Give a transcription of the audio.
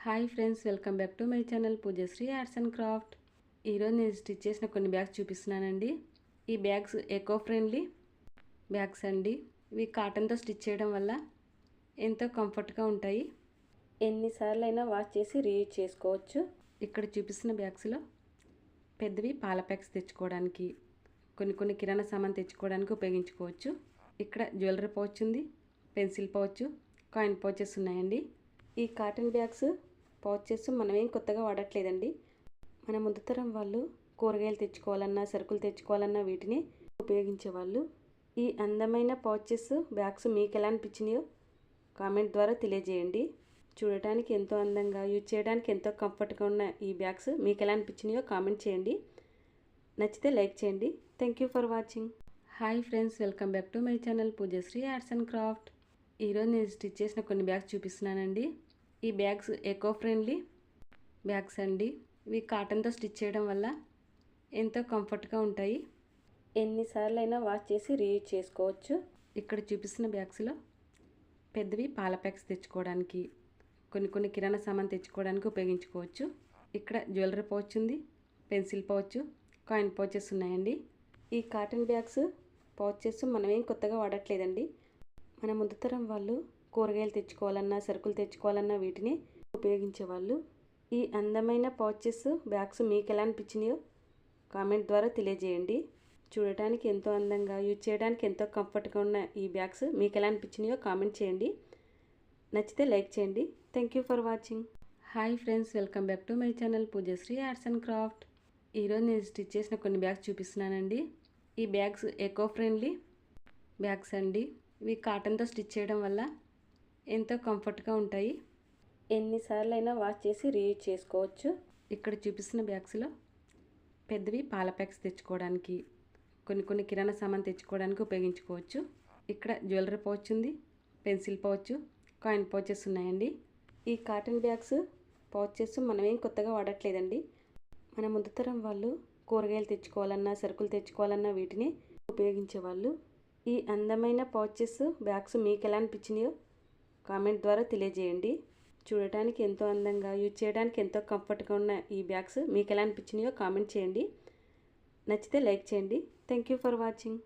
Hi friends, welcome back to my channel Poojasri arts and craft. ఈరోజు నేను stitch చేసిన కొన్ని బ్యాగ్స్ చూపిస్తున్నానండి. ఈ బ్యాగ్స్ ఎకో ఫ్రెండ్లీ బ్యాగ్స్ అండి. ఇవి కాటన్తో స్టిచ్ చేయడం వల్ల ఎంతో కంఫర్ట్గా ఉంటాయి. ఎన్నిసార్లు అయినా వాష్ చేసి రీయూజ్ చేసుకోవచ్చు. ఇక్కడ చూపిస్తున్న బ్యాగ్స్లో పెద్దవి పాల ప్యాక్స్ తెచ్చుకోవడానికి, కొన్ని కిరాణా సామాన్ తెచ్చుకోవడానికి ఉపయోగించుకోవచ్చు. ఇక్కడ జ్యువెలరీ పౌచ్ ఉంది, పెన్సిల్ పౌచ్, కాయిన్ పౌచెస్ ఉన్నాయండి. ఈ కాటన్ బ్యాగ్స్ పౌచెస్ మనమేం కొత్తగా వాడట్లేదండి. మన ముందు తరం వాళ్ళు కూరగాయలు తెచ్చుకోవాలన్నా, సరుకులు తెచ్చుకోవాలన్నా వీటిని ఉపయోగించేవాళ్ళు. ఈ అందమైన పౌచెస్ బ్యాగ్స్ మీకు ఎలా అనిపించినాయో కామెంట్ ద్వారా తెలియజేయండి. చూడటానికి ఎంతో అందంగా, యూజ్ చేయడానికి ఎంతో కంఫర్ట్గా ఉన్న ఈ బ్యాగ్స్ మీకు ఎలా అనిపించినాయో కామెంట్ చేయండి. నచ్చితే లైక్ చేయండి. Thank you for watching. Hi friends, welcome back to my channel Poojasri arts and craft. ఈరోజు నేను స్టిచ్ చేసిన కొన్ని బ్యాగ్స్ చూపిస్తున్నానండి. ఈ బ్యాగ్స్ ఎకో ఫ్రెండ్లీ బ్యాగ్స్ అండి. ఇవి కాటన్తో స్టిచ్ చేయడం వల్ల ఎంతో కంఫర్ట్గా ఉంటాయి. ఎన్నిసార్లు అయినా వాష్ చేసి రీయూజ్ చేసుకోవచ్చు. ఇక్కడ చూపిస్తున్న బ్యాగ్స్లో పెద్దవి పాల ప్యాక్స్ తెచ్చుకోవడానికి, కొన్ని కిరాణా సామాన్ తెచ్చుకోవడానికి ఉపయోగించుకోవచ్చు. ఇక్కడ జ్యువెలరీ పౌచ్ ఉంది, పెన్సిల్ పౌచ్, కాయిన్ పౌచెస్ ఉన్నాయండి. ఈ కాటన్ బ్యాగ్స్ పౌచెస్ మనమేం కొత్తగా వాడట్లేదండి. మన ముందు తరం వాళ్ళు కూరగాయలు తెచ్చుకోవాలన్నా, సరుకులు తెచ్చుకోవాలన్నా వీటిని ఉపయోగించేవాళ్ళు. ఈ అందమైన పౌచెస్ బ్యాగ్స్ మీకు ఎలా అనిపించినాయో కామెంట్ ద్వారా తెలియజేయండి. చూడటానికి ఎంతో అందంగా, యూజ్ చేయడానికి ఎంతో కంఫర్ట్గా ఉన్న ఈ బ్యాగ్స్ మీకు ఎలా అనిపించినాయో కామెంట్ చేయండి. నచ్చితే లైక్ చేయండి. Thank you for watching. Hi friends, welcome back to my channel Poojasri arts and craft. ఈరోజు నేను స్టిచ్ చేసిన కొన్ని బ్యాగ్స్ చూపిస్తున్నానండి. ఈ బ్యాగ్స్ ఎకో ఫ్రెండ్లీ బ్యాగ్స్ అండి. ఇవి కాటన్తో స్టిచ్ చేయడం వల్ల ఎంతో కంఫర్ట్గా ఉంటాయి. ఎన్నిసార్లు అయినా వాష్ చేసి రీయూజ్ చేసుకోవచ్చు. ఇక్కడ చూపిస్తున్న బ్యాగ్స్లో పెద్దవి పాల ప్యాక్స్ తెచ్చుకోవడానికి, కొన్ని కిరాణా సామాన్ తెచ్చుకోవడానికి ఉపయోగించుకోవచ్చు. ఇక్కడ జ్యువెలరీ పౌచ్ ఉంది, పెన్సిల్ పౌచ్, కాయిన్ పౌచెస్ ఉన్నాయండి. ఈ కాటన్ బ్యాగ్స్ పౌచెస్ మనమేం కొత్తగా వాడట్లేదండి. మన ముందు తరం వాళ్ళు కూరగాయలు తెచ్చుకోవాలన్నా, సరుకులు తెచ్చుకోవాలన్నా వీటిని ఉపయోగించేవాళ్ళు. ఈ అందమైన పౌచెస్ బ్యాగ్స్ మీకు ఎలా అనిపించినాయో కామెంట్ ద్వారా తెలియజేయండి. చూడటానికి ఎంతో అందంగా, యూజ్ చేయడానికి ఎంతో కంఫర్ట్గా ఉన్న ఈ బ్యాగ్స్ మీకు ఎలా అనిపించినాయో కామెంట్ చేయండి. నచ్చితే లైక్ చేయండి. Thank you for watching.